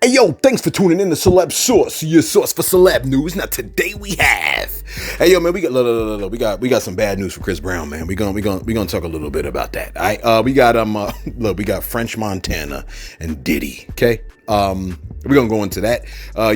Hey yo, thanks for tuning in to Celeb Source, your source for celeb news. Now today we have, hey yo man, we got some bad news for Chris Brown, man. We gonna talk a little bit about that. All right, we got French Montana and Diddy. Okay, we're gonna go into that.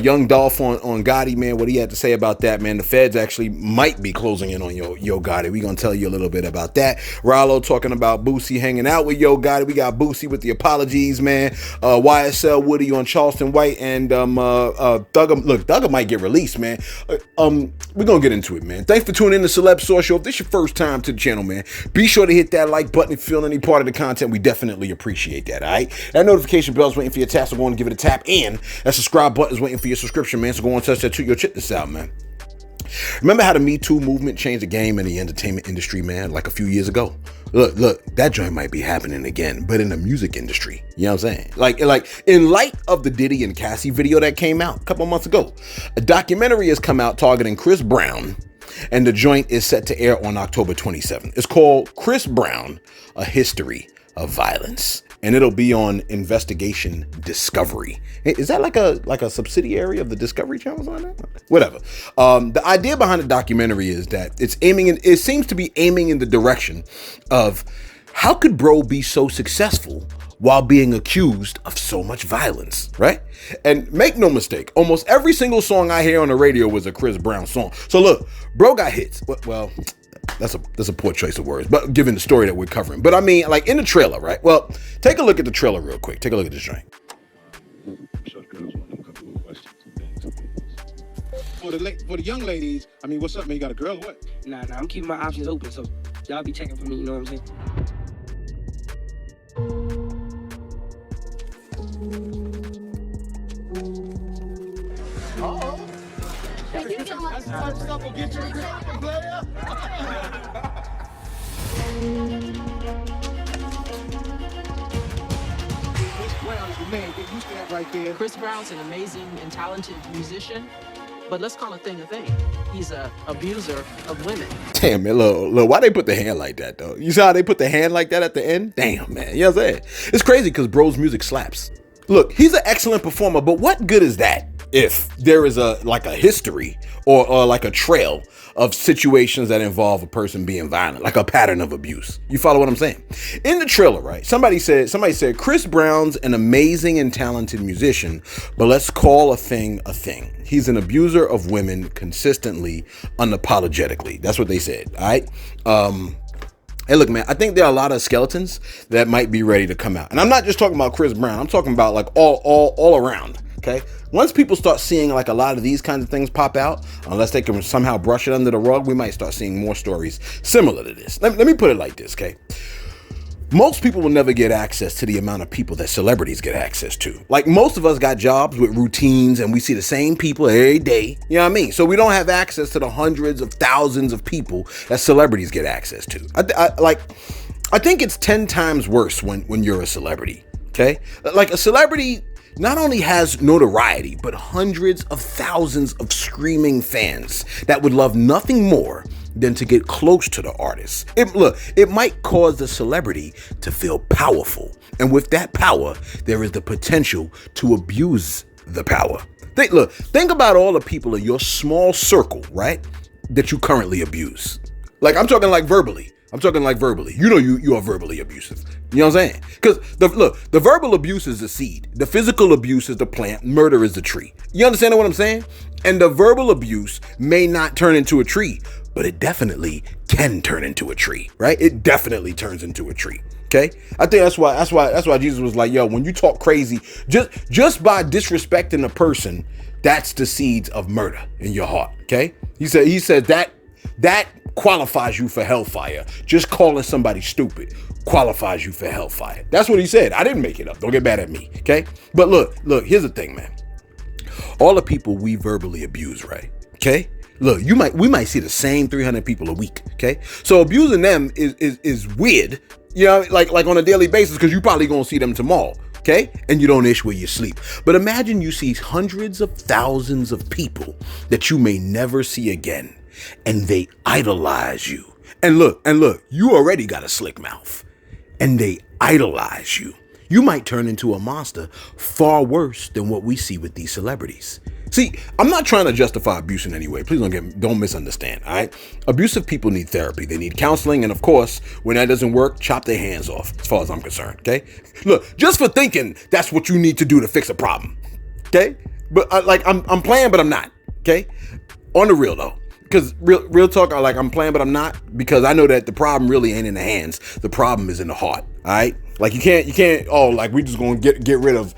Young Dolph on Gotti, man. What he had to say about that, man. The feds actually might be closing in on Yo Gotti. We're gonna tell you a little bit about that. Ralo talking about Boosie hanging out with Yo Gotti. We got Boosie with the apologies, man. YSL Woody on Charleston White and Thugger. Look, Thugger might get released, man. We're gonna get into it, man. Thanks for tuning in to Celeb Source Show. If this is your first time to the channel, man, be sure to hit that like button if you feel any part of the content. We definitely appreciate that. All right, that notification bell's waiting for your tap, so go on and give it a tap. And that subscribe button's waiting for your subscription, man. So go on and touch that too. Check this out, man. Remember how the Me Too movement changed the game in the entertainment industry, man, like a few years ago? Look, that joint might be happening again, but in the music industry. You know what I'm saying? Like in light of the Diddy and Cassie video that came out a couple months ago, a documentary has come out targeting Chris Brown, and the joint is set to air on October 27th. It's called Chris Brown, A History of Violence. And it'll be on Investigation Discovery. Is that like a subsidiary of the Discovery Channel on that? Whatever. The idea behind the documentary is that it seems to be aiming in the direction of how could bro be so successful while being accused of so much violence, right? And make no mistake, almost every single song I hear on the radio was a Chris Brown song. So look, bro got hits. Well, that's a poor choice of words, but given the story that we're covering. But I mean, like in the trailer, right? Well, take a look at the trailer real quick. Take a look at this joint. For the young ladies, I mean, what's up, man? You got a girl or what? Nah, I'm keeping my options open, so y'all be checking for me, you know what I'm saying? Uh-oh. That's the type of stuff will get you in trouble, player. Chris Brown is the man. Get used to that right there. Chris Brown's an amazing and talented musician, but let's call a thing a thing. He's an abuser of women. Damn, man, look, why they put the hand like that, though? You saw how they put the hand like that at the end? Damn, man, you know what I'm saying? It's crazy because bro's music slaps. Look, he's an excellent performer, but what good is that if there is a history or like a trail of situations that involve a person being violent, like a pattern of abuse? You follow what I'm saying? In the trailer, right? Somebody said Chris Brown's an amazing and talented musician, but let's call a thing a thing. He's an abuser of women consistently, unapologetically. That's what they said. All right. Hey, look, man, I think there are a lot of skeletons that might be ready to come out. And I'm not just talking about Chris Brown. I'm talking about like all around, okay? Once people start seeing like a lot of these kinds of things pop out, unless they can somehow brush it under the rug, we might start seeing more stories similar to this. Let me put it like this, okay? Most people will never get access to the amount of people that celebrities get access to. Like most of us got jobs with routines and we see the same people every day. You know what I mean? So we don't have access to the hundreds of thousands of people that celebrities get access to. I think it's 10 times worse when you're a celebrity. Okay? Like a celebrity not only has notoriety, but hundreds of thousands of screaming fans that would love nothing more than to get close to the artist. It might cause the celebrity to feel powerful. And with that power, there is the potential to abuse the power. Think about all the people in your small circle, right, that you currently abuse. Like, I'm talking like verbally. You know you are verbally abusive. You know what I'm saying? Because the verbal abuse is the seed. The physical abuse is the plant. Murder is the tree. You understand what I'm saying? And the verbal abuse may not turn into a tree, but it definitely can turn into a tree, right? It definitely turns into a tree. Okay? I think that's why Jesus was like, yo, when you talk crazy, just by disrespecting a person, that's the seeds of murder in your heart. Okay? He said that qualifies you for hellfire. Just calling somebody stupid qualifies you for hellfire. That's what he said. I didn't make it up. Don't get mad at me. Okay? But look, here's the thing, man. All the people we verbally abuse, right? Okay? Look, we might see the same 300 people a week. Okay? So abusing them is weird, you know, like on a daily basis, because you probably gonna see them tomorrow. Okay? And you don't ish where you sleep. But imagine you see hundreds of thousands of people that you may never see again, and they idolize you. And look, you already got a slick mouth, and they idolize you. you might turn into a monster far worse than what we see with these celebrities. See, I'm not trying to justify abuse in any way. Please don't misunderstand, all right? Abusive people need therapy. They need counseling. And of course, when that doesn't work, chop their hands off, as far as I'm concerned, okay? Look, just for thinking that's what you need to do to fix a problem, okay? But I'm playing, but I'm not, okay? On the real though. Because real talk, I'm playing, but I'm not, because I know that the problem really ain't in the hands. The problem is in the heart. All right. Like you can't. Oh, like we just gonna get rid of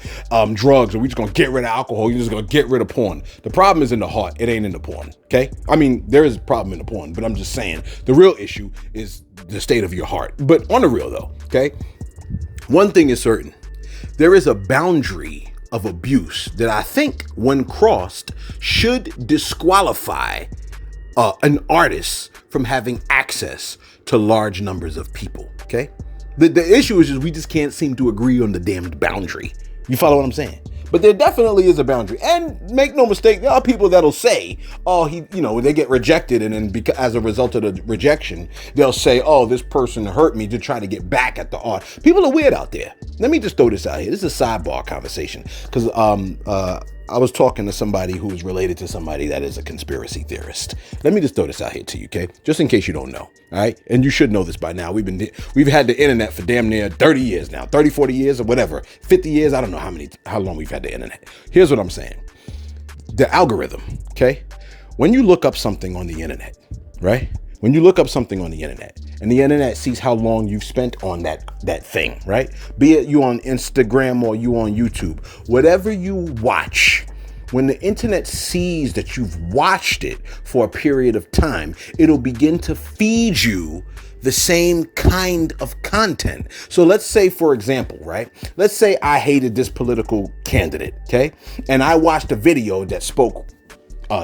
drugs, or we just gonna get rid of alcohol. You're just gonna get rid of porn. The problem is in the heart. It ain't in the porn. Okay. I mean, there is a problem in the porn, but I'm just saying the real issue is the state of your heart. But on the real though, okay. One thing is certain: there is a boundary of abuse that I think, when crossed, should disqualify an artist from having access to large numbers of people, okay? The issue is just we just can't seem to agree on the damned boundary. You follow what I'm saying? But there definitely is a boundary. And make no mistake, there are people that'll say, oh, they get rejected, and then as a result of the rejection, they'll say, oh, this person hurt me, to try to get back at the art. People are weird out there. Let me just throw this out here. This is a sidebar conversation, because I was talking to somebody who is related to somebody that is a conspiracy theorist. Let me just throw this out here to you, okay? Just in case you don't know, all right? And you should know this by now. We've had the internet for damn near 30 years now, 30, 40 years or whatever, 50 years. I don't know how long we've had the internet. Here's what I'm saying. The algorithm, okay? When you look up something on the internet, right? When you look up something on the internet, and the internet sees how long you've spent on that thing, right? Be it you on Instagram or you on YouTube, whatever you watch, when the internet sees that you've watched it for a period of time, it'll begin to feed you the same kind of content. So let's say, for example, right? Let's say I hated this political candidate, okay? And I watched a video that spoke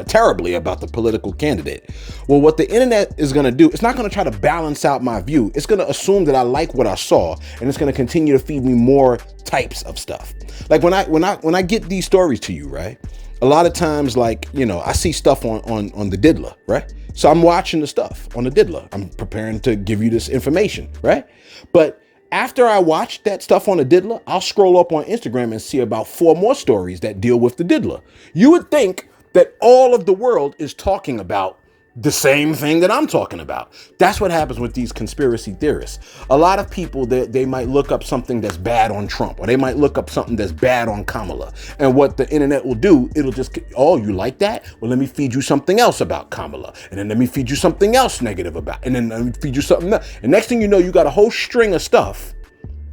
terribly about the political candidate. Well, what the internet is going to do, it's not going to try to balance out my view. It's going to assume that I like what I saw, and it's going to continue to feed me more types of stuff. Like when I get these stories to you, right? A lot of times, I see stuff on the diddler, right? So I'm watching the stuff on the diddler. I'm preparing to give you this information, right? But after I watch that stuff on the diddler, I'll scroll up on Instagram and see about 4 more stories that deal with the diddler. You would think that all of the world is talking about the same thing that I'm talking about. That's what happens with these conspiracy theorists. A lot of people, they might look up something that's bad on Trump, or they might look up something that's bad on Kamala. And what the internet will do, it'll just, oh, you like that? Well, let me feed you something else about Kamala. And then let me feed you something else negative about, and then let me feed you something else. And next thing you know, you got a whole string of stuff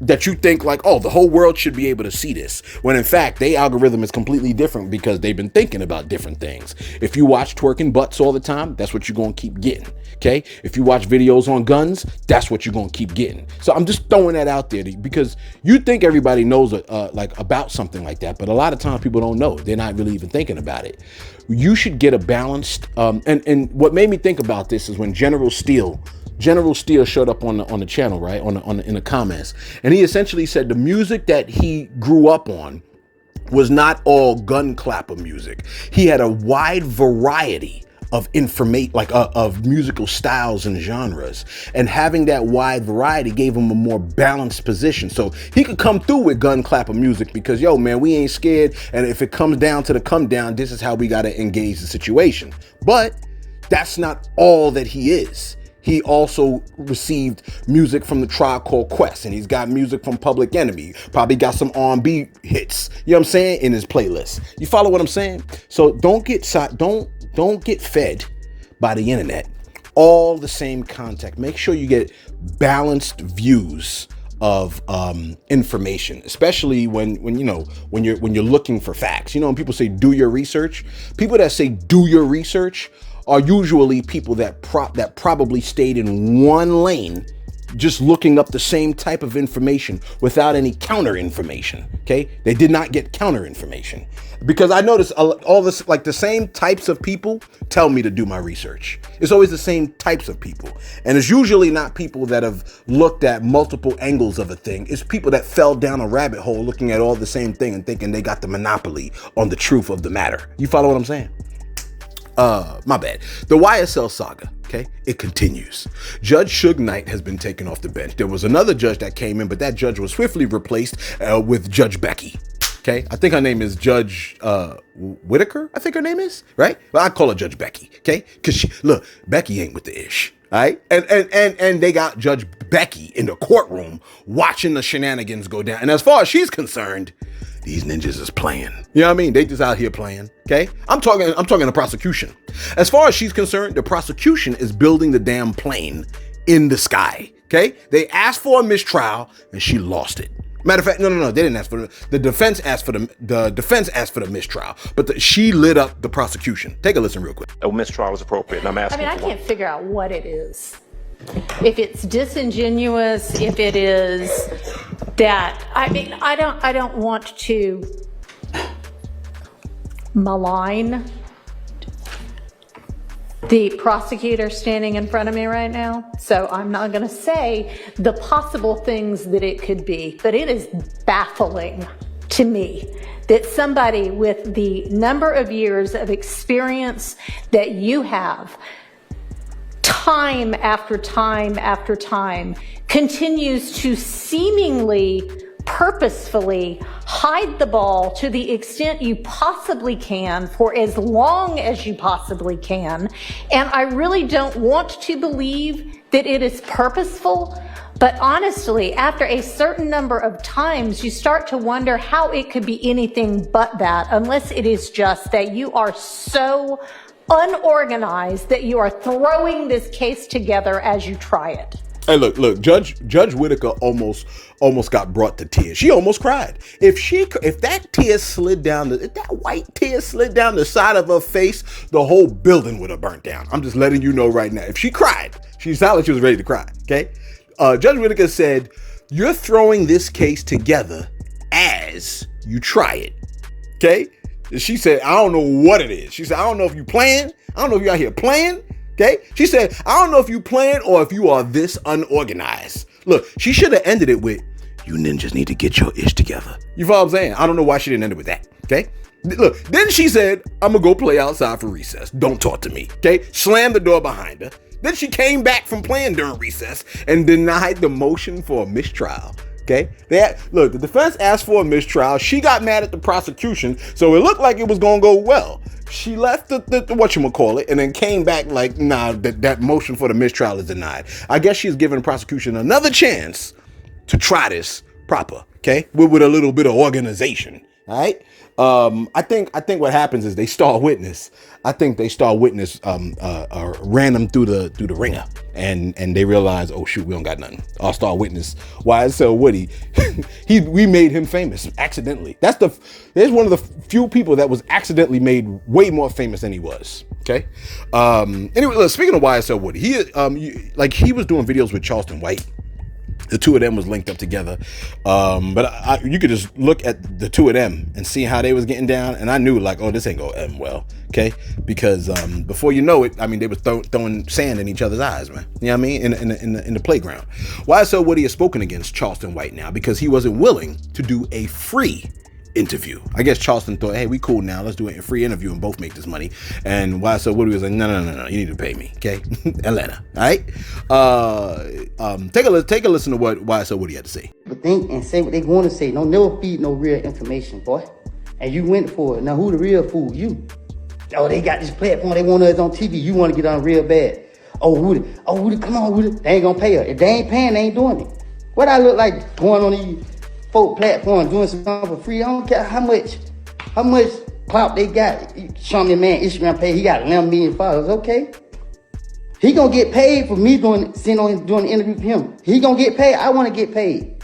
that you think like, oh, the whole world should be able to see this. When in fact, their algorithm is completely different because they've been thinking about different things. If you watch twerking butts all the time, that's what you're going to keep getting. Okay. If you watch videos on guns, that's what you're going to keep getting. So I'm just throwing that out there because you think everybody knows about something like that. But a lot of times people don't know. They're not really even thinking about it. You should get a balanced, and what made me think about this is when General Steele showed up on the channel, right? In the comments. And he essentially said the music that he grew up on was not all gun clapper music. He had a wide variety of information, of musical styles and genres. And having that wide variety gave him a more balanced position. So he could come through with gun clapper music because, yo, man, we ain't scared. And if it comes down to the come down, this is how we got to engage the situation. But that's not all that he is. He also received music from the Tribe Called Quest, and he's got music from Public Enemy. Probably got some R&B hits, you know what I'm saying, in his playlist. You follow what I'm saying? So don't get fed by the internet all the same content. Make sure you get balanced views of information, especially when you're looking for facts. You know, when people say do your research, people that say do your research are usually people that probably stayed in one lane, just looking up the same type of information without any counter information. Okay, they did not get counter information, because I notice all this, like the same types of people tell me to do my research. It's always the same types of people, and it's usually not people that have looked at multiple angles of a thing. It's people that fell down a rabbit hole looking at all the same thing and thinking they got the monopoly on the truth of the matter. You follow what I'm saying? My bad. The YSL saga. Okay, it continues. Judge Suge Knight has been taken off the bench. There was another judge that came in, but that judge was swiftly replaced with Judge Becky. Okay, I think her name is Judge Whitaker. I think her name is, right? Well, I call her Judge Becky. Okay, because look, Becky ain't with the ish. All right, and they got Judge Becky in the courtroom watching the shenanigans go down. And as far as she's concerned, these ninjas is playing. You know what I mean? They just out here playing. Okay, I'm talking the prosecution. As far as she's concerned, the prosecution is building the damn plane in the sky. Okay, they asked for a mistrial and she lost it. Matter of fact, no, they didn't ask for the defense asked for the mistrial, but she lit up the prosecution. Take a listen real quick. A mistrial was appropriate, and I'm asking. I can't figure out what it is. If it's disingenuous, if it is that, I don't want to malign the prosecutor standing in front of me right now, so I'm not going to say the possible things that it could be, but it is baffling to me that somebody with the number of years of experience that you have, time after time after time, continues to seemingly purposefully hide the ball to the extent you possibly can for as long as you possibly can. And I really don't want to believe that it is purposeful, but honestly, after a certain number of times, you start to wonder how it could be anything but that, unless it is just that you are so unorganized that you are throwing this case together as you try it. Hey, look, Judge Whitaker almost got brought to tears. She almost cried. If that tear slid down, if that white tear slid down the side of her face, the whole building would have burnt down. I'm just letting you know right now. If she cried, she sounded like she was ready to cry. Okay, Judge Whitaker said, "You're throwing this case together as you try it." Okay, she said, "I don't know what it is." She said, "I don't know if you playing. I don't know if you out here playing." Okay, she said, "I don't know if you playing or if you are this unorganized." Look, she should have ended it with, "You ninjas need to get your ish together." You follow what I'm saying? I don't know why she didn't end it with that. Okay, look, then she said, "I'm gonna go play outside for recess. Don't talk to me." Okay, slammed the door behind her. Then she came back from playing during recess and denied the motion for a mistrial. Okay, look, the defense asked for a mistrial. She got mad at the prosecution, so it looked like it was gonna go well. She left the whatchamacallit and then came back like, nah, that motion for the mistrial is denied. I guess she's giving the prosecution another chance to try this proper, okay, with a little bit of organization. All right. I think what happens is they star witness. I think they star witness ran them through the ringer, and they realized, oh shoot, we don't got nothing. Our star witness, YSL Woody, we made him famous accidentally. There's one of the few people that was accidentally made way more famous than he was. Okay. Anyway, look, speaking of YSL Woody, he was doing videos with Charleston White. The two of them was linked up together. But you could just look at the two of them and see how they was getting down. And I knew like, oh, this ain't gonna end well. Okay. Because before you know it, I mean, they was throwing sand in each other's eyes, man. You know what I mean? In the playground. YSL Woody has spoken against Charleston White now because he wasn't willing to do a free interview. I guess Charleston thought, hey, we cool now. Let's do a free interview and both make this money. And YSL Woody was like, no. You need to pay me. Okay. Atlanta. All right. Take a listen to what YSL Woody had to say. But think and say what they want to say. Don't never feed no real information, boy. And you went for it. Now who the real fool? You. Oh, they got this platform. They want us on TV. You want to get on real bad. Oh, Woody, come on, Woody. They ain't gonna pay her. If they ain't paying, they ain't doing it. What I look like going on these folk platform doing something for free? I don't care how much clout they got. Show me a man Instagram page. He got 11 million followers. Okay. He gonna get paid for me doing the interview with him. He gonna get paid. I want to get paid.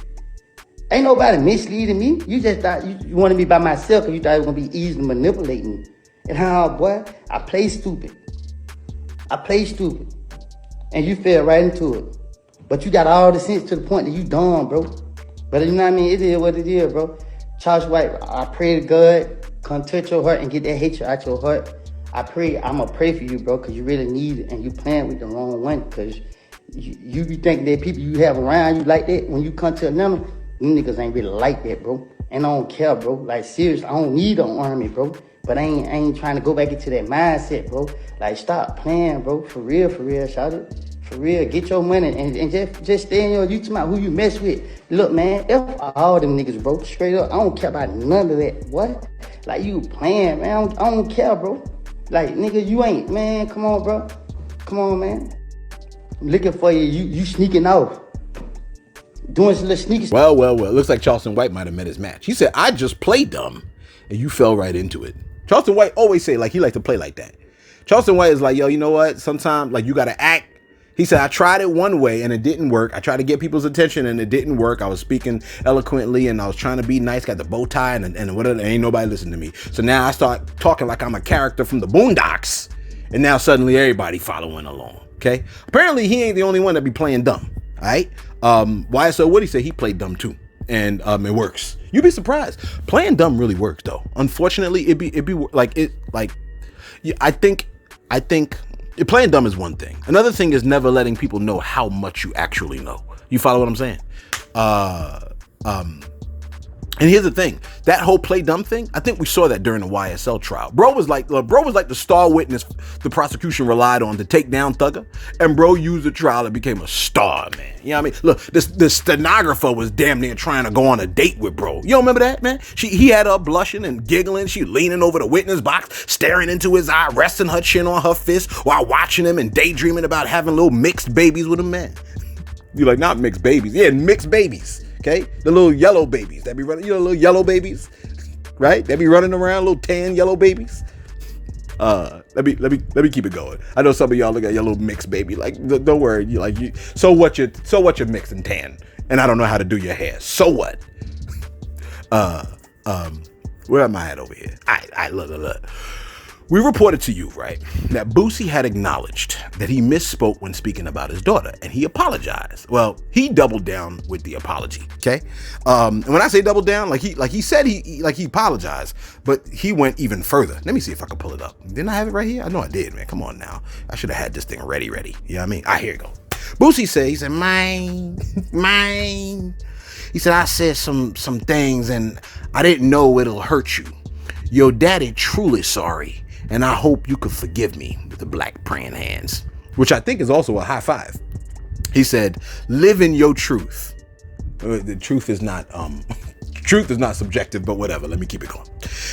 Ain't nobody misleading me. You just thought you wanted me by myself because you thought it was gonna be easy to manipulate me. And how, boy, I play stupid. And you fell right into it. But you got all the sense to the point that you dumb, bro. But you know what I mean? It is what it is, bro. Charles White, I pray to God, come touch your heart and get that hatred out your heart. I'm going to pray for you, bro, because you really need it, and you playing with the wrong one, because you be thinking that people you have around you like that, when you come to Atlanta, you niggas ain't really like that, bro. And I don't care, bro. Like, seriously, I don't need an army, bro. But I ain't trying to go back into that mindset, bro. Like, stop playing, bro. For real, shout it. For real, get your money and just stay in your YouTube about who you mess with. Look, man, F all them niggas, bro. Straight up, I don't care about none of that. What? Like, you playing, man. I don't care, bro. Like, nigga, you ain't, man. Come on, bro. Come on, man. I'm looking for you. You sneaking off. Doing some little sneaky. Well. Looks like Charleston White might have met his match. He said, I just play dumb. And you fell right into it. Charleston White always say, like, he like to play like that. Charleston White is like, yo, you know what? Sometimes, like, you got to act. He said, I tried it one way and it didn't work. I tried to get people's attention and it didn't work. I was speaking eloquently and I was trying to be nice, got the bow tie and whatever. Ain't nobody listening to me. So now I start talking like I'm a character from the Boondocks. And now suddenly everybody following along. Okay. Apparently he ain't the only one that be playing dumb. All right. YSL Woody said he played dumb too. And it works. You'd be surprised. Playing dumb really works though. Unfortunately, I think playing dumb is one thing. Another thing is never letting people know how much you actually know. You follow what I'm saying? And here's the thing, that whole play dumb thing, I think we saw that during the YSL trial. Bro was like the star witness the prosecution relied on to take down Thugger, and bro used the trial and became a star, man. You know what I mean? Look, the stenographer was damn near trying to go on a date with bro. You don't remember that, man? He had her blushing and giggling. She leaning over the witness box, staring into his eye, resting her chin on her fist while watching him and daydreaming about having little mixed babies with him, man. You're like, not mixed babies. Yeah, mixed babies. Okay, the little yellow babies that be running, little yellow babies, right? They be running around, little tan yellow babies. Let me keep it going. I know some of y'all look at your little mixed baby, like, don't worry, so what you're mixing tan, and I don't know how to do your hair. So what? Where am I at over here? I look. We reported to you, right, that Boosie had acknowledged that he misspoke when speaking about his daughter, and he apologized. Well, he doubled down with the apology, okay? And when I say double down, like he said he apologized, but he went even further. Let me see if I can pull it up. Didn't I have it right here? I know I did, man. Come on now. I should have had this thing ready. You know what I mean? Here you go. Boosie said, he said, mine. He said, I said some things and I didn't know it'll hurt you. Your daddy truly sorry. And I hope you could forgive me, with the black praying hands, which I think is also a high five. He said, live in your truth. The truth is not subjective, but whatever. Let me keep it going.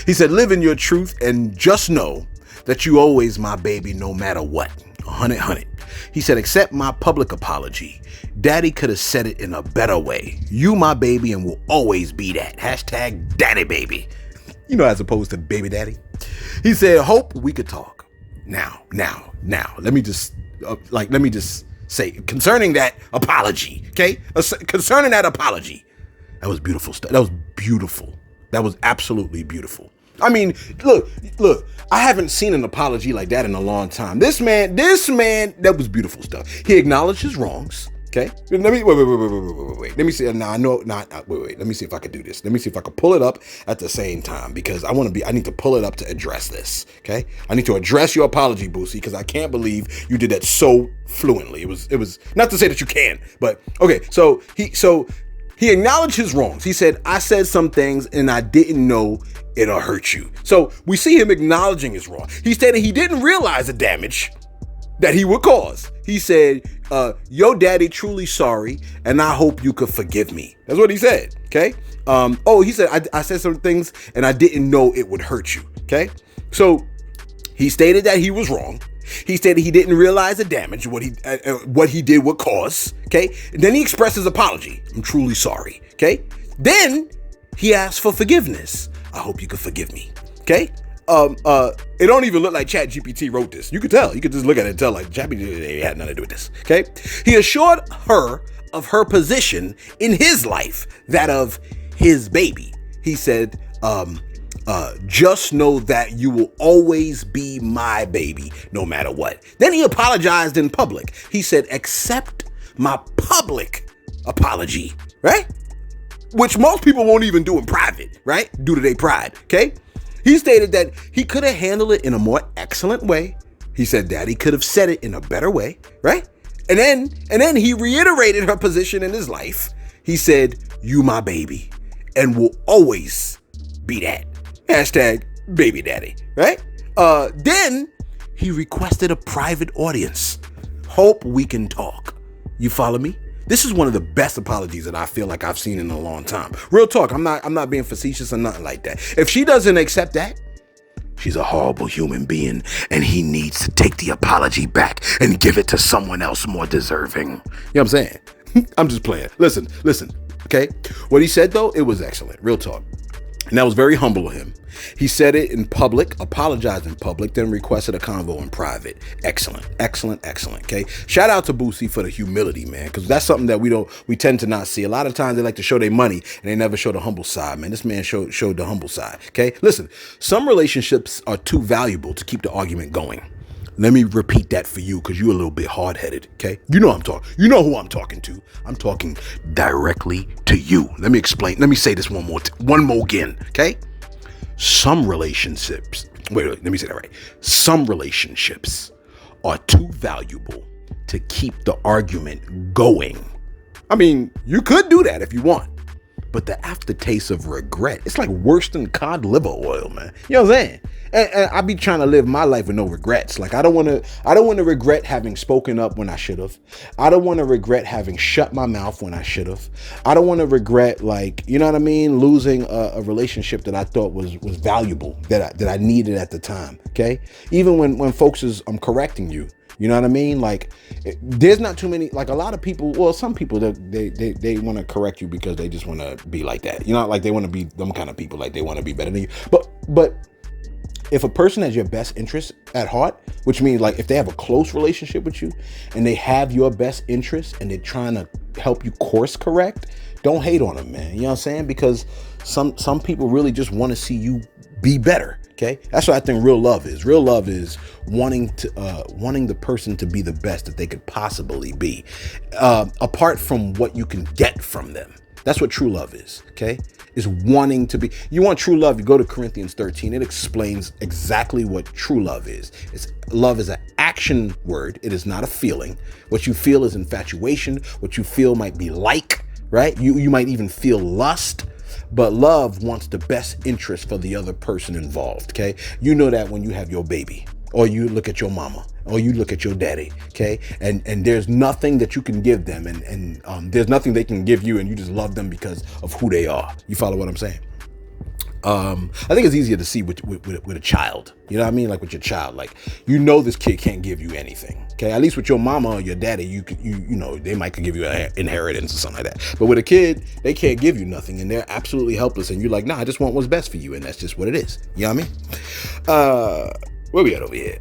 He said, live in your truth and just know that you always my baby, no matter what. 100. He said, accept my public apology. Daddy could have said it in a better way. You my baby and will always be that. Hashtag daddy baby. You know, as opposed to baby daddy. He said, hope we could talk. Now. Let me just say, concerning that apology, okay? Concerning that apology. That was beautiful stuff. That was beautiful. That was absolutely beautiful. I mean, look, I haven't seen an apology like that in a long time. This man, that was beautiful stuff. He acknowledged his wrongs. Okay. Wait. Let me see. Now I know not. Wait. Let me see if I can do this. Let me see if I can pull it up at the same time because I need to pull it up to address this. Okay. I need to address your apology, Boosie, because I can't believe you did that so fluently. It was not to say that you can, but okay. So he acknowledged his wrongs. He said, I said some things and I didn't know it'll hurt you. So we see him acknowledging his wrong. He stated he didn't realize the damage that he would cause. He said, your daddy truly sorry, and I hope you could forgive me. That's what he said, okay? He said, I said some things, and I didn't know it would hurt you, okay? So he stated that he was wrong. He stated he didn't realize the damage, what he did would cause, okay? And then he expressed his apology. I'm truly sorry, okay? Then he asked for forgiveness. I hope you could forgive me, okay? It don't even look like ChatGPT wrote this. You could tell. You could just look at it and tell like ChatGPT had nothing to do with this. Okay. He assured her of her position in his life, that of his baby. He said, just know that you will always be my baby, no matter what. Then he apologized in public. He said, accept my public apology, right? Which most people won't even do in private, right? Due to their pride. Okay. He stated that he could have handled it in a more excellent way. He said Daddy could have said it in a better way, right? And then he reiterated her position in his life. He said, you my baby and will always be that. Hashtag baby daddy, right? Then he requested a private audience. Hope we can talk. You follow me? This is one of the best apologies that I feel like I've seen in a long time. Real talk. I'm not being facetious or nothing like that. If she doesn't accept that, she's a horrible human being, and he needs to take the apology back and give it to someone else more deserving. You know what I'm saying? I'm just playing. Listen, okay? What he said, though, it was excellent. Real talk. And that was very humble of him. He said it in public, apologized in public, then requested a convo in private. Excellent, okay? Shout out to Boosie for the humility, man, because that's something that we tend to not see. A lot of times they like to show their money and they never show the humble side, man. This man showed the humble side, okay? Listen, some relationships are too valuable to keep the argument going. Let me repeat that for you, because you're a little bit hard-headed, okay? You know who I'm talking to. I'm talking directly to you. Let me explain. Let me say this one more again, okay? Some relationships, let me say that right. Some relationships are too valuable to keep the argument going. I mean, you could do that if you want, but the aftertaste of regret, it's like worse than cod liver oil, man. You know what I'm saying? And I be trying to live my life with no regrets. Like I don't want to regret having spoken up when I should have. I don't want to regret having shut my mouth when I should have. I don't want to regret, like, you know what I mean, losing a relationship that I thought was valuable, that I needed at the time. Okay, even when folks I'm correcting you. You know what I mean? Like, there's not too many, like a lot of people, well, some people, they want to correct you because they just want to be like that. You know, like they want to be them kind of people, like they want to be better than you. But if a person has your best interest at heart, which means like if they have a close relationship with you and they have your best interest and they're trying to help you course correct, don't hate on them, man. You know what I'm saying? Because some people really just want to see you be better. Okay, that's what I think real love is. Real love is wanting the person to be the best that they could possibly be, apart from what you can get from them. That's what true love is. Okay, is wanting to be. You want true love? You go to Corinthians 13. It explains exactly what true love is. Love is an action word. It is not a feeling. What you feel is infatuation. What you feel might be like, right? You might even feel lust. But love wants the best interest for the other person involved, okay? You know that when you have your baby, or you look at your mama, or you look at your daddy, okay? And there's nothing that you can give them, and there's nothing they can give you, and you just love them because of who they are. You follow what I'm saying? I think it's easier to see with a child. You know what I mean? Like with your child, like, you know, this kid can't give you anything. Okay. At least with your mama or your daddy, you know, they might could give you an inheritance or something like that. But with a kid, they can't give you nothing and they're absolutely helpless. And you're like, nah, I just want what's best for you. And that's just what it is. You know what I mean? Where we at over here?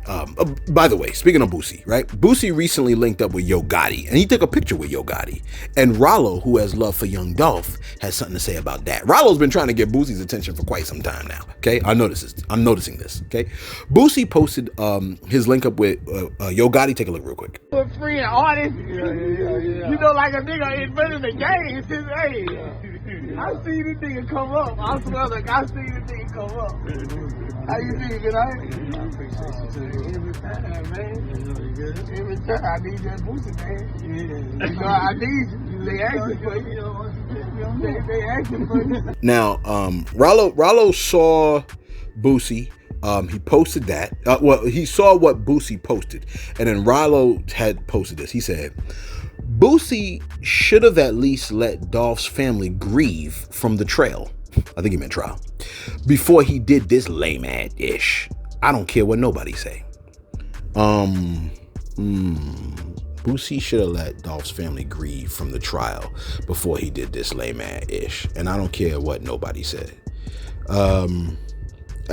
By the way, speaking of Boosie, right? Boosie recently linked up with Yo Gotti, and he took a picture with Yo Gotti. And Ralo, who has love for young Dolph, has something to say about that. Ralo's been trying to get Boosie's attention for quite some time now. Okay, I'm noticing this. Okay, Boosie posted his link up with Yo Gotti. Take a look real quick. For free and artist, you know, like a nigga invented the game since hey. I see this nigga come up. I swear, like I see this nigga come up. How you doing, good night? I appreciate you every time, man. Every time I need that Boosie, man. You know, I need you. They asking for you. They asking for you. Now, Ralo saw Boosie. He posted that. Well, he saw what Boosie posted, and then Ralo had posted this. He said, Boosie should have at least let Dolph's family grieve from the trail. I think he meant trial. Before he did this lame ass ish. I don't care what nobody say. Boosie should have let Dolph's family grieve from the trial before he did this lame ass ish. And I don't care what nobody said. I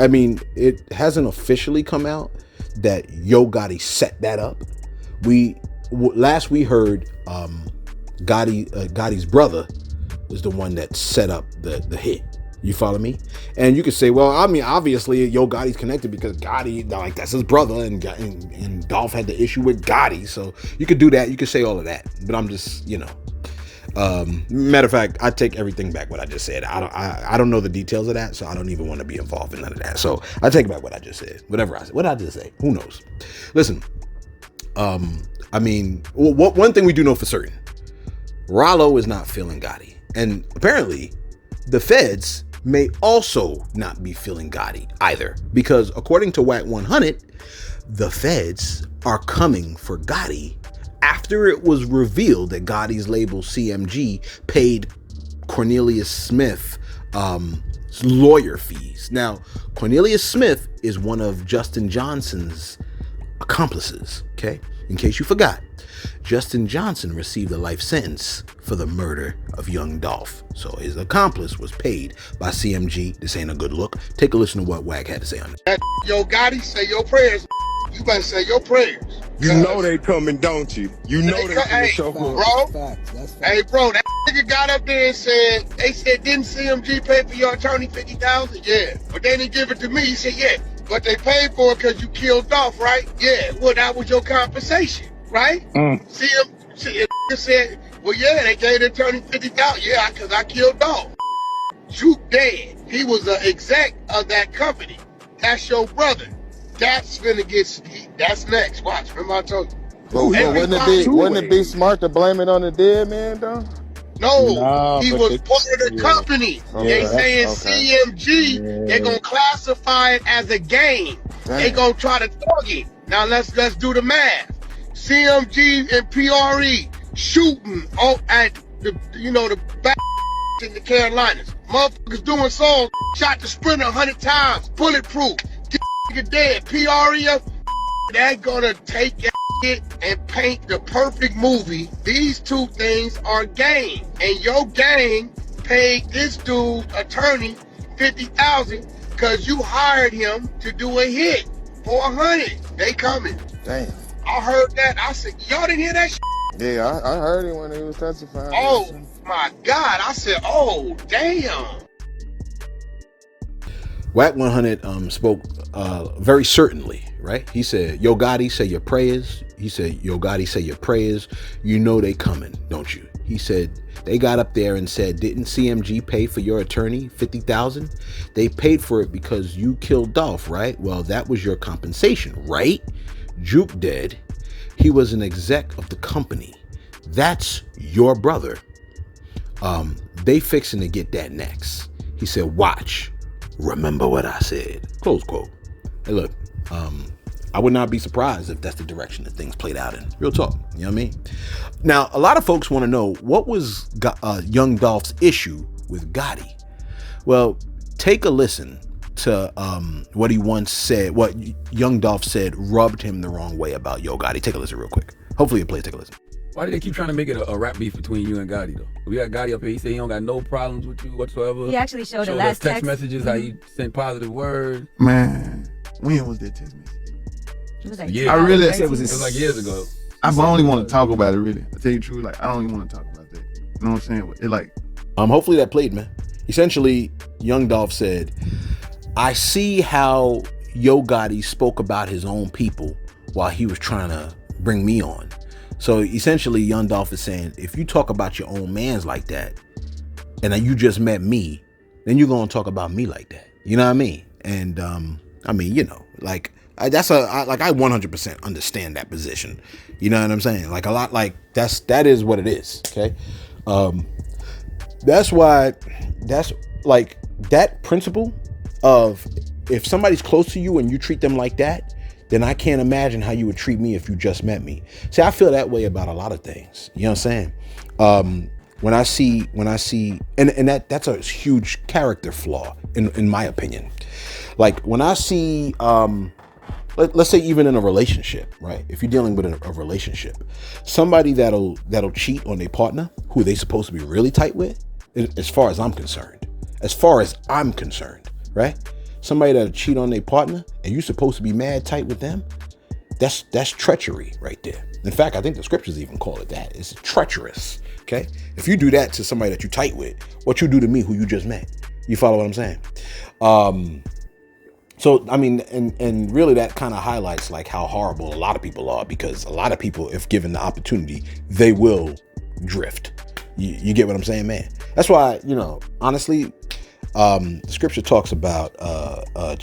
mean, it hasn't officially come out that Yo Gotti set that up. Last we heard, Gotti's brother was the one that set up the hit. You follow me? And you could say, well, I mean, obviously Yo Gotti's connected because Gotti, like, that's his brother, and Dolph had the issue with Gotti. So you could do that. You could say all of that. But I'm just, you know, matter of fact, I take everything back what I just said. I don't know the details of that, so I don't even want to be involved in none of that. So I take back what I just said. Whatever I said. What did I just say? Who knows? Listen, I mean, one thing we do know for certain, Ralo is not feeling Gotti. And apparently the feds may also not be feeling Gotti either, because according to Whack 100, the feds are coming for Gotti after it was revealed that Gotti's label CMG paid Cornelius Smith lawyer fees. Now, Cornelius Smith is one of Justin Johnson's accomplices, okay? In case you forgot, Justin Johnson received a life sentence for the murder of young Dolph. So his accomplice was paid by CMG. This ain't a good look. Take a listen to what Whack had to say on it. Yo, Gotti, say your prayers. You better say your prayers. You know they coming, don't you? You know they coming, show bro. Hey, bro, that nigga got up there and said, they said, didn't CMG pay for your attorney $50,000? Yeah. But they didn't give it to me. He said, yeah. But they paid for it because you killed Dolph, right? Yeah. Well, that was your compensation, right? CMG said, well, yeah, they gave the attorney $50,000. Yeah, because I killed Dolph. Juke dead. He was an exec of that company. That's your brother. That's gonna get, that's next. Watch, remember I told you. But wouldn't it be smart to blame it on the dead man, though? No, he was part of the company. They saying CMG, they're gonna classify it as a game. They gonna try to target. Now let's do the math. CMG and PRE shooting at the the back in the Carolinas. Motherfuckers doing songs, shot the Sprinter 100 times, bulletproof. Nigga dead. PRE, they're gonna take that shit and paint the perfect movie. These two things are gang, and your gang paid this dude's attorney $50,000 because you hired him to do a hit for $100. They coming. Damn. I heard that. I said, y'all didn't hear that shit? Yeah, I heard it when he was testifying. Oh my God! I said, oh damn. Whack 100 spoke very certainly, right? He said, yo, Gotti, say your prayers. He said, yo, Gotti, say your prayers. You know they coming, don't you? He said, they got up there and said, didn't CMG pay for your attorney $50,000? They paid for it because you killed Dolph, right? Well, that was your compensation, right? Juke dead. He was an exec of the company. That's your brother. They fixing to get that next. He said, watch. Remember what I said. Close quote. Hey, look, I would not be surprised if that's the direction that things played out in. Real talk. You know what I mean? Now, a lot of folks want to know what was young Dolph's issue with Gotti. Well, take a listen to what he once said, what young Dolph said rubbed him the wrong way about Yo Gotti. Take a listen real quick. Hopefully it plays. Take a listen. Why do they keep trying to make it a rap beef between you and Gotti, though? We got Gotti up here. He said he don't got no problems with you whatsoever. He actually showed the last text messages, how he sent positive words. Man, when was that text message? It was like I really said it was like years ago. I only want to talk about it, really. I tell you the truth, like, I don't even want to talk about that. You know what I'm saying? It like... hopefully that played, man. Essentially, young Dolph said, I see how Yo Gotti spoke about his own people while he was trying to bring me on. So essentially, young Dolph is saying, if you talk about your own mans like that, and then you just met me, then you're going to talk about me like that. You know what I mean? And, I mean, you know, like, I 100% understand that position. You know what I'm saying? Like, a lot, like, that is what it is. Okay. That's why, that's like that principle of if somebody's close to you and you treat them like that, then I can't imagine how you would treat me if you just met me. See, I feel that way about a lot of things. You know what I'm saying? When I see, and that's a huge character flaw in my opinion. Like when I see, let's say even in a relationship, right? If you're dealing with a relationship, somebody that'll cheat on their partner, who they supposed to be really tight with, as far as I'm concerned, right? Somebody that'll cheat on their partner and you're supposed to be mad tight with them, that's treachery right there. In fact, I think the scriptures even call it that. It's treacherous, okay? If you do that to somebody that you tight with, what you do to me who you just met. You follow what I'm saying? So, I mean, and really that kind of highlights like how horrible a lot of people are, because a lot of people, if given the opportunity, they will drift. You get what I'm saying, man? That's why, you know, honestly, the scripture talks about the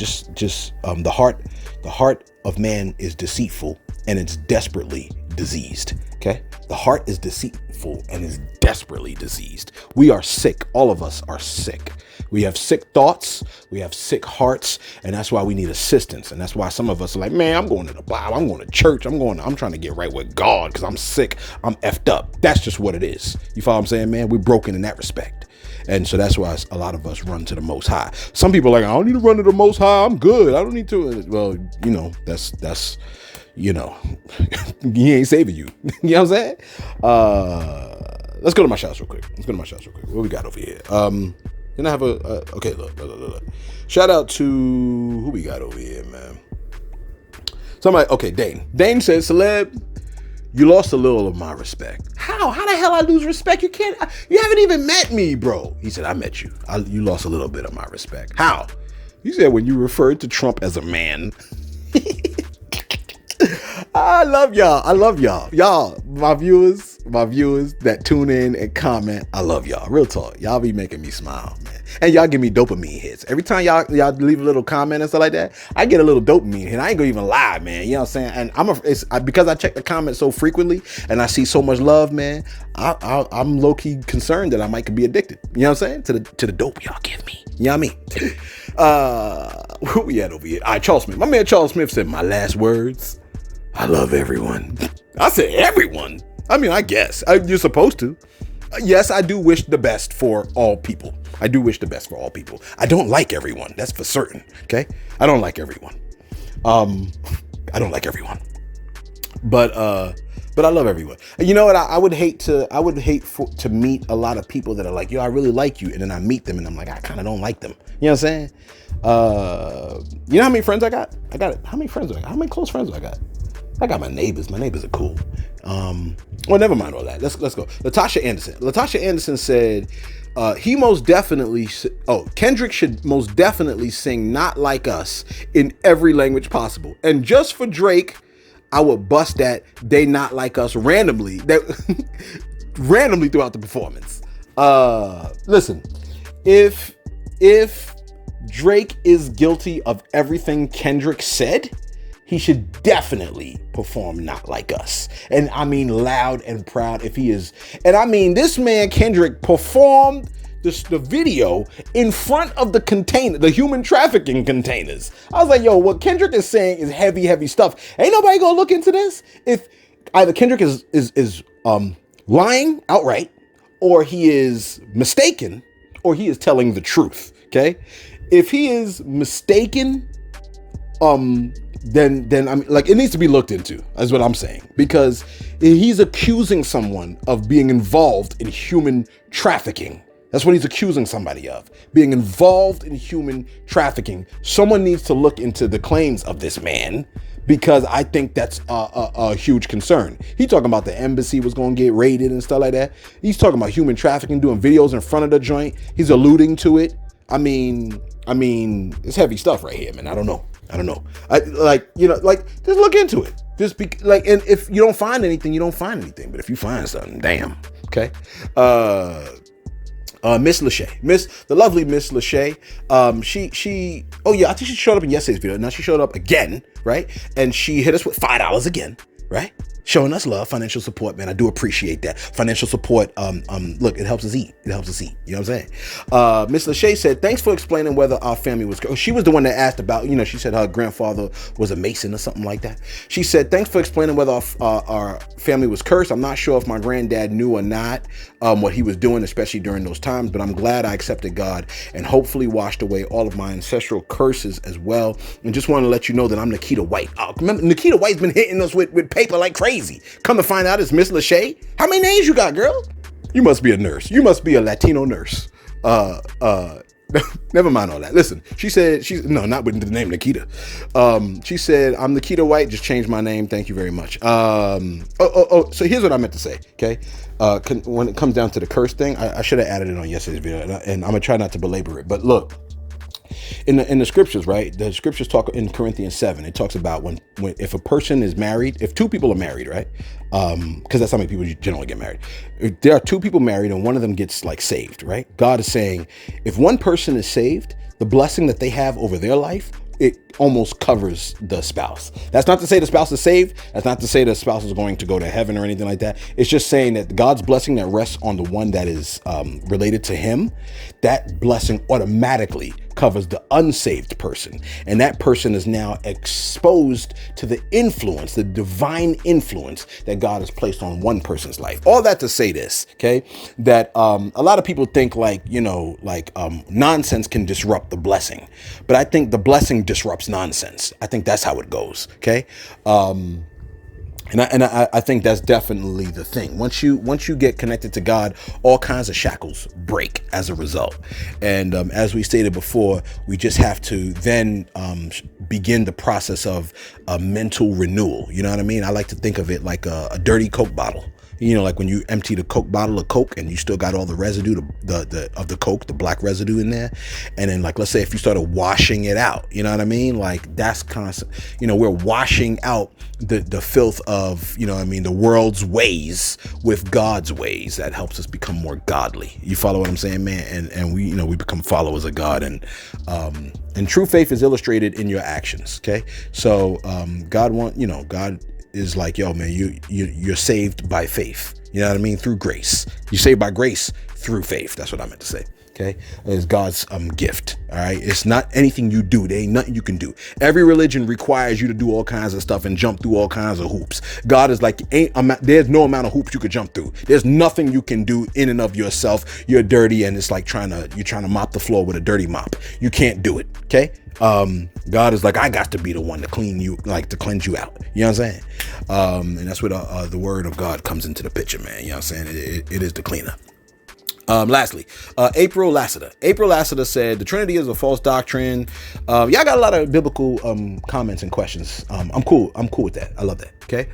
heart of man is deceitful and it's desperately diseased. Okay, the heart is deceitful and is desperately diseased. We are sick. All of us are sick. We have sick thoughts, we have sick hearts, and that's why we need assistance. And that's why some of us are like, man, I'm going to the Bible, I'm going to church, I'm trying to get right with God because I'm sick, I'm effed up. That's just what it is. You follow what I'm saying, man? We're broken in that respect. And so that's why a lot of us run to the Most High. Some people are like, I don't need to run to the Most High, I'm good, I don't need to. Well, you know, that's you know, he ain't saving you. You know what I'm saying? Let's go to my shouts real quick. What we got over here? Then I have okay, look. Shout out to who we got over here, man. Somebody, okay, Dane. Dane says, Celeb, you lost a little of my respect. How? How the hell I lose respect? You haven't even met me, bro. He said, I met you. You lost a little bit of my respect. How? He said, when you referred to Trump as a man. I love y'all. Y'all, my viewers that tune in and comment, I love y'all. Real talk. Y'all be making me smile, man. And y'all give me dopamine hits. Every time y'all leave a little comment and stuff like that, I get a little dopamine hit. I ain't gonna even lie, man. You know what I'm saying? And because I check the comments so frequently and I see so much love, man, I'm low-key concerned that I might be addicted. You know what I'm saying? To the dope y'all give me. You know what I mean? Who we at over here? All right, Charles Smith. My man Charles Smith said, my last words, I love everyone. I said everyone. I mean, I guess. You're supposed to. Yes, I do wish the best for all people. I don't like everyone. That's for certain. Okay? I don't like everyone. But I love everyone. And you know what? I would hate to meet a lot of people that are like, yo, I really like you. And then I meet them and I'm like, I kind of don't like them. You know what I'm saying? You know how many friends I got? How many friends do I got? How many close friends do I got? I got my neighbors. My neighbors are cool. Well, never mind all that. Let's go. Latasha Anderson said, Kendrick should most definitely sing Not Like Us in every language possible. And just for Drake, I would bust that They Not Like Us randomly throughout the performance. Listen, if Drake is guilty of everything Kendrick said, he should definitely perform Not Like Us. And I mean loud and proud if he is. And I mean, this man Kendrick performed the video in front of the human trafficking containers. I was like, yo, what Kendrick is saying is heavy stuff. Ain't nobody gonna look into this. If either Kendrick is lying outright, or he is mistaken, or he is telling the truth. Okay? If he is mistaken, then I mean, like, it needs to be looked into, is what I'm saying, because he's accusing someone of being involved in human trafficking. That's what he's accusing somebody of, being involved in human trafficking. Someone needs to look into the claims of this man, because I think that's a huge concern. He talking about the embassy was going to get raided and stuff like that. He's talking about human trafficking, doing videos in front of the joint. He's alluding to it. I mean, it's heavy stuff right here, man. I don't know. Just look into it. And if you don't find anything, you don't find anything. But if you find something, damn. Okay. Miss Lachey, the lovely Miss Lachey. I think she showed up in yesterday's video. Now she showed up again, right? And she hit us with $5 again, right? Showing us love, financial support, man. I do appreciate that. Financial support, look, it helps us eat. You know what I'm saying? Miss Lachey said, thanks for explaining whether our family was cursed. She was the one that asked about, she said her grandfather was a Mason or something like that. She said, thanks for explaining whether our family was cursed. I'm not sure if my granddad knew or not what he was doing, especially during those times, but I'm glad I accepted God and hopefully washed away all of my ancestral curses as well. And just want to let you know that I'm Nikita White. Remember, Nikita White's been hitting us with paper like crazy. Come to find out, it's Miss Lachey. How many names you got, girl? You must be a nurse. You must be a Latino nurse. Never mind all that. Listen, she said, not with the name Nikita. She said, I'm Nikita White, just changed my name. Thank you very much. So here's what I meant to say, okay? When it comes down to the curse thing, I should have added it on yesterday's video, and I'm gonna try not to belabor it. But look, in the scriptures, right? The scriptures talk in Corinthians 7. It talks about when if a person is married, if two people are married, right? Because that's how many people generally get married. If there are two people married and one of them gets like saved, right? God is saying, if one person is saved, the blessing that they have over their life it almost covers the spouse. That's not to say the spouse is saved. That's not to say the spouse is going to go to heaven or anything like that. It's just saying that God's blessing that rests on the one that is related to him, that blessing automatically covers the unsaved person. And that person is now exposed to the influence, the divine influence that God has placed on one person's life. All that to say this, okay, that a lot of people think like, nonsense can disrupt the blessing. But I think the blessing disrupts nonsense. I think that's how it goes, okay? And I think that's definitely the thing. Once you get connected to God, all kinds of shackles break as a result. And as we stated before, we just have to then begin the process of a mental renewal. You know what I mean? I like to think of it like a dirty Coke bottle. You know, like when you empty the Coke bottle of Coke and you still got all the residue of the Coke, the black residue in there. And then, like, let's say if you started washing it out, you know what I mean? Like, that's constant. You know, we're washing out the filth of, you know what I mean, the world's ways with God's ways. That helps us become more godly. You follow what I'm saying, man? And we, you know, we become followers of God. And true faith is illustrated in your actions. Okay. So God is like, yo, man, you're saved by faith. You know what I mean? Through grace. You're saved by grace through faith. That's what I meant to say. Okay. It's God's gift. All right. It's not anything you do. There ain't nothing you can do. Every religion requires you to do all kinds of stuff and jump through all kinds of hoops. God is like, there's no amount of hoops you could jump through. There's nothing you can do in and of yourself. You're dirty, and it's like you're trying to mop the floor with a dirty mop. You can't do it. Okay. God is like, I got to be the one to cleanse you out. You know what I'm saying? And that's where the word of God comes into the picture, man. You know what I'm saying? It is the cleaner. Lastly, April Lassiter. April Lassiter said the Trinity is a false doctrine. Y'all got a lot of biblical comments and questions. I'm cool with that. I love that. Okay.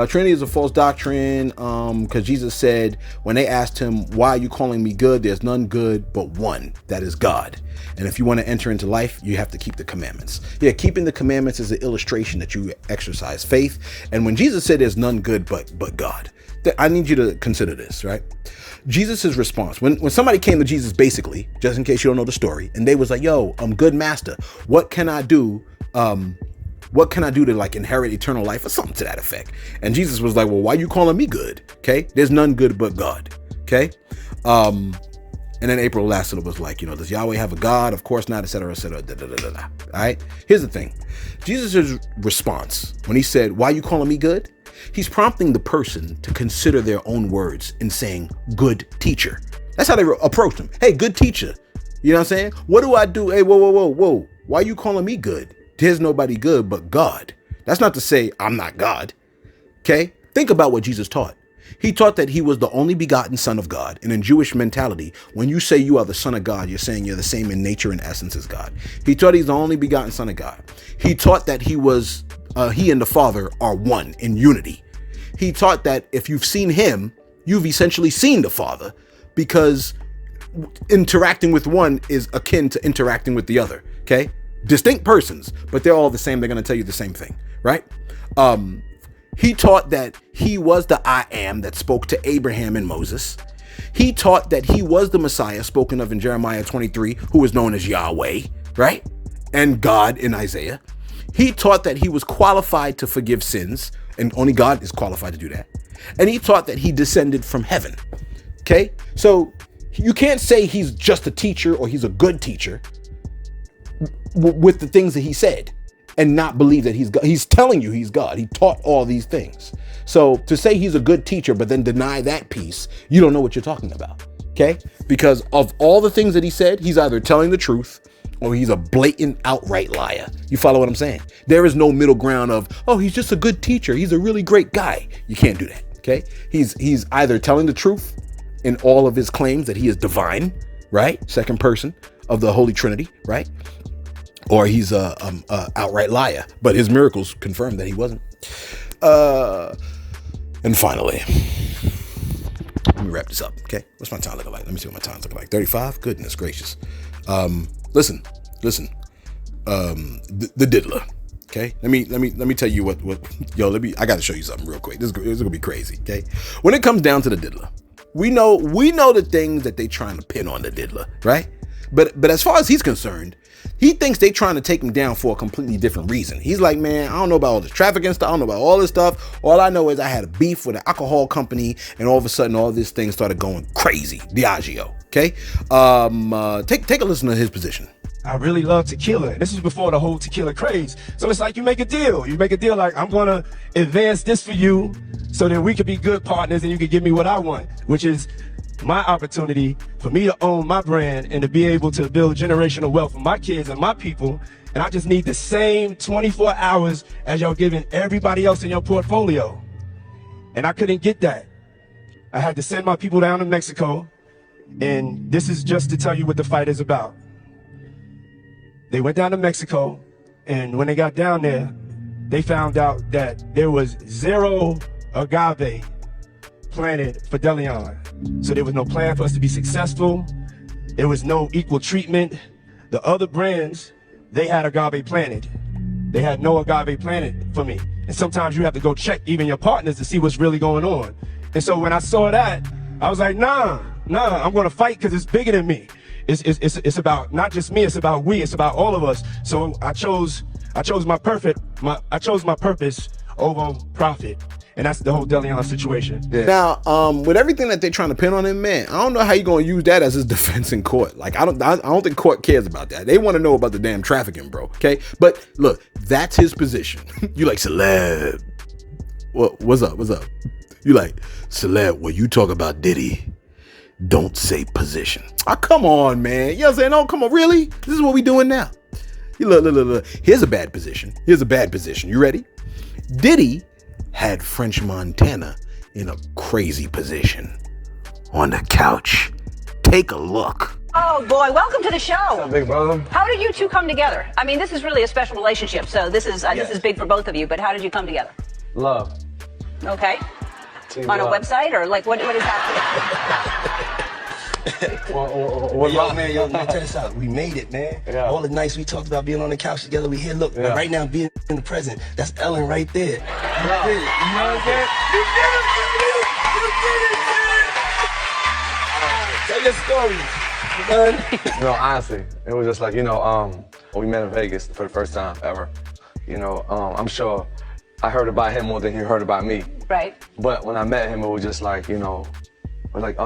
Trinity is a false doctrine because Jesus said when they asked him, why are you calling me good? There's none good but one, that is God. And if you want to enter into life, you have to keep the commandments. Yeah, keeping the commandments is an illustration that you exercise faith. And when Jesus said there's none good but God, I need you to consider this, right? Jesus's response when somebody came to Jesus, basically, just in case you don't know the story, and they was like, yo, good master, what can I do? What can I do to like inherit eternal life or something to that effect? And Jesus was like, well, why are you calling me good? Okay. There's none good but God. Okay. And then April Lassiter was like, does Yahweh have a God? Of course not, etc., etc. All right. Here's the thing. Jesus' response when he said, why are you calling me good? He's prompting the person to consider their own words in saying, good teacher. That's how they approached him. Hey, good teacher. You know what I'm saying? What do I do? Hey, whoa. Why are you calling me good? There's nobody good but God. That's not to say I'm not God. Okay? Think about what Jesus taught. He taught that he was the only begotten son of God. And in Jewish mentality, when you say you are the son of God, you're saying you're the same in nature and essence as God. He taught he's the only begotten son of God. He taught that he and the Father are one in unity. He taught that if you've seen him, you've essentially seen the Father, because interacting with one is akin to interacting with the other. Okay? Distinct persons, but they're all the same. They're going to tell you the same thing, right? He taught that he was the I am that spoke to Abraham and Moses. He taught that he was the Messiah spoken of in Jeremiah 23, who is known as Yahweh, right? And God in Isaiah. He taught that he was qualified to forgive sins, and only God is qualified to do that. And he taught that he descended from heaven. Okay? So you can't say he's just a teacher or he's a good teacher with the things that he said and not believe that he's God. He's telling you he's God. He taught all these things. So to say he's a good teacher, but then deny that piece, you don't know what you're talking about. Okay? Because of all the things that he said, he's either telling the truth or he's a blatant outright liar. You follow what I'm saying? There is no middle ground of, oh, he's just a good teacher. He's a really great guy. You can't do that. Okay? He's either telling the truth in all of his claims that he is divine, right? Second person of the Holy Trinity, right? Or he's a outright liar, but his miracles confirm that he wasn't. And finally, let me wrap this up. Okay, what's my time looking like? Let me see what my time's looking like. 35. Goodness gracious. Listen. The diddler. Okay, let me tell you what. I got to show you something real quick. This is gonna be crazy. Okay, when it comes down to the diddler, we know the things that they trying to pin on the diddler, right? But as far as he's concerned, He thinks they trying to take him down for a completely different reason. He's like, man, I don't know about all this trafficking stuff. I don't know about all this stuff. All I know is I had a beef with an alcohol company, and all of a sudden, all this thing started going crazy. Diageo. Okay. Take a listen to his position. I really love tequila. This was before the whole tequila craze. So it's like you make a deal. You make a deal like, I'm going to advance this for you so that we could be good partners and you can give me what I want, which is my opportunity for me to own my brand and to be able to build generational wealth for my kids and my people. And I just need the same 24 hours as y'all giving everybody else in your portfolio. And I couldn't get that. I had to send my people down to Mexico. And this is just to tell you what the fight is about. They went down to Mexico, and when they got down there, they found out that there was 0 agave planted for Deleon. So there was no plan for us to be successful. There was no equal treatment. The other brands, they had agave planted. They had no agave planted for me. And sometimes you have to go check even your partners to see what's really going on. And so when I saw that, I was like, nah, I'm gonna fight because it's bigger than me. It's about not just me, it's about we, it's about all of us. So I chose my purpose over profit. And that's the whole Deleon situation. Yeah. Now, with everything that they're trying to pin on him, man, I don't know how you're gonna use that as his defense in court. Like, I don't think court cares about that. They want to know about the damn trafficking, bro. Okay, but look, that's his position. You like celeb? What's up? You like celeb? When you talk about Diddy, don't say position. Oh, come on, man. You know what I'm saying? Oh, come on, really? This is what we doing now. You look. Here's a bad position. You ready? Diddy had French Montana in a crazy position on the couch. Take a look. Oh boy, welcome to the show. What's up, big brother? How did you two come together? I mean, this is really a special relationship, so this is big for both of you, but how did you come together? Love. Okay. Team on love. a website, or like what is that? Yo, man, check this out. We made it, man. Yeah. All the nights we talked about being on the couch together, we here. Look, right now, being in the present. That's Ellen right there. You know what I'm saying? You did it, man. Tell your story. You know, honestly, it was just like, we met in Vegas for the first time ever. I'm sure I heard about him more than he heard about me. Right. But when I met him, it was just like, we going back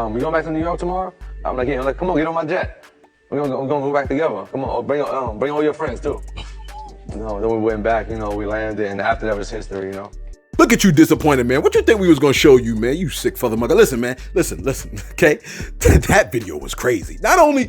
to New York tomorrow? I'm like, come on, get on my jet. We're gonna go back together. Come on, bring all your friends too. Then we went back, we landed, and after that was history, Look at you disappointed, man. What you think we was gonna show you, man? You sick mother. Listen, man. Listen, okay? That video was crazy. Not only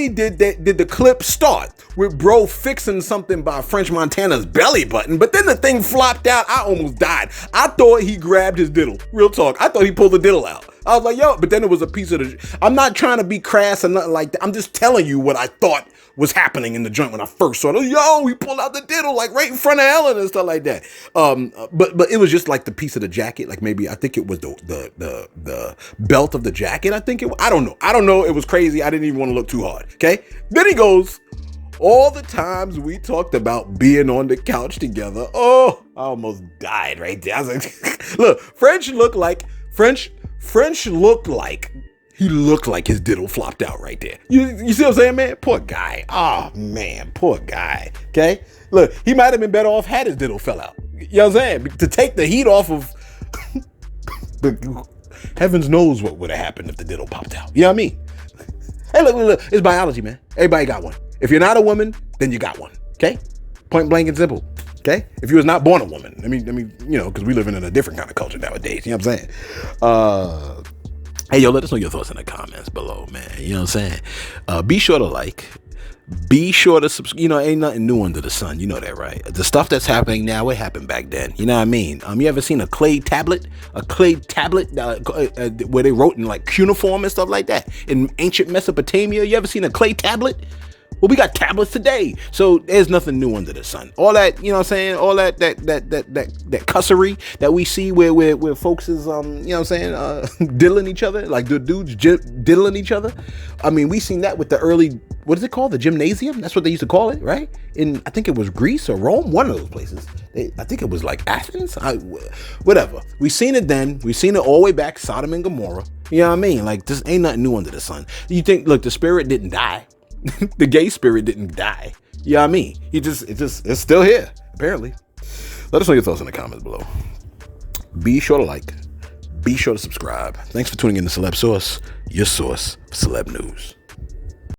did the clip start with bro fixing something by French Montana's belly button, but then the thing flopped out. I almost died. I thought he grabbed his diddle. Real talk. I thought he pulled the diddle out. I was like, yo, but then it was a piece of the... I'm not trying to be crass or nothing like that. I'm just telling you what I thought was happening in the joint when I first saw it. Yo, he pulled out the diddle like right in front of Ellen and stuff like that. But it was just like the piece of the jacket, like maybe I think it was the belt of the jacket. I don't know. It was crazy. I didn't even want to look too hard. Okay. Then he goes, all the times we talked about being on the couch together. Oh, I almost died right there. I was like, look, French looked like he looked like his diddle flopped out right there. You see what I'm saying, man? Poor guy. Oh, man, poor guy. Okay? Look, he might have been better off had his diddle fell out. You know what I'm saying? To take the heat off of... Heavens knows what would have happened if the diddle popped out. You know what I mean? Hey, look. It's biology, man. Everybody got one. If you're not a woman, then you got one. Okay? Point blank and simple. Okay? If you was not born a woman. I mean, because we living in a different kind of culture nowadays. You know what I'm saying? Hey, yo, let us know your thoughts in the comments below, man. You know what I'm saying? Be sure to like. Be sure to subscribe. Ain't nothing new under the sun. You know that, right? The stuff that's happening now, it happened back then. You know what I mean? You ever seen a clay tablet? Where they wrote in like cuneiform and stuff like that? In ancient Mesopotamia, you ever seen a clay tablet? Well, we got tablets today, so there's nothing new under the sun. All that, you know what I'm saying? All that cussery that we see where folks is, diddling each other, like the dudes diddling each other. I mean, we seen that with the early, what is it called? The gymnasium? That's what they used to call it, right? I think it was Greece or Rome, one of those places. I think it was like Athens, whatever. We seen it then. We seen it all the way back, Sodom and Gomorrah. You know what I mean? Like, this ain't nothing new under the sun. You think, look, the spirit didn't die. The gay spirit didn't die. You know what I mean? It's still here, apparently. Let us know your thoughts in the comments below. Be sure to like. Be sure to subscribe. Thanks for tuning in to Celeb Source, your source for celeb news.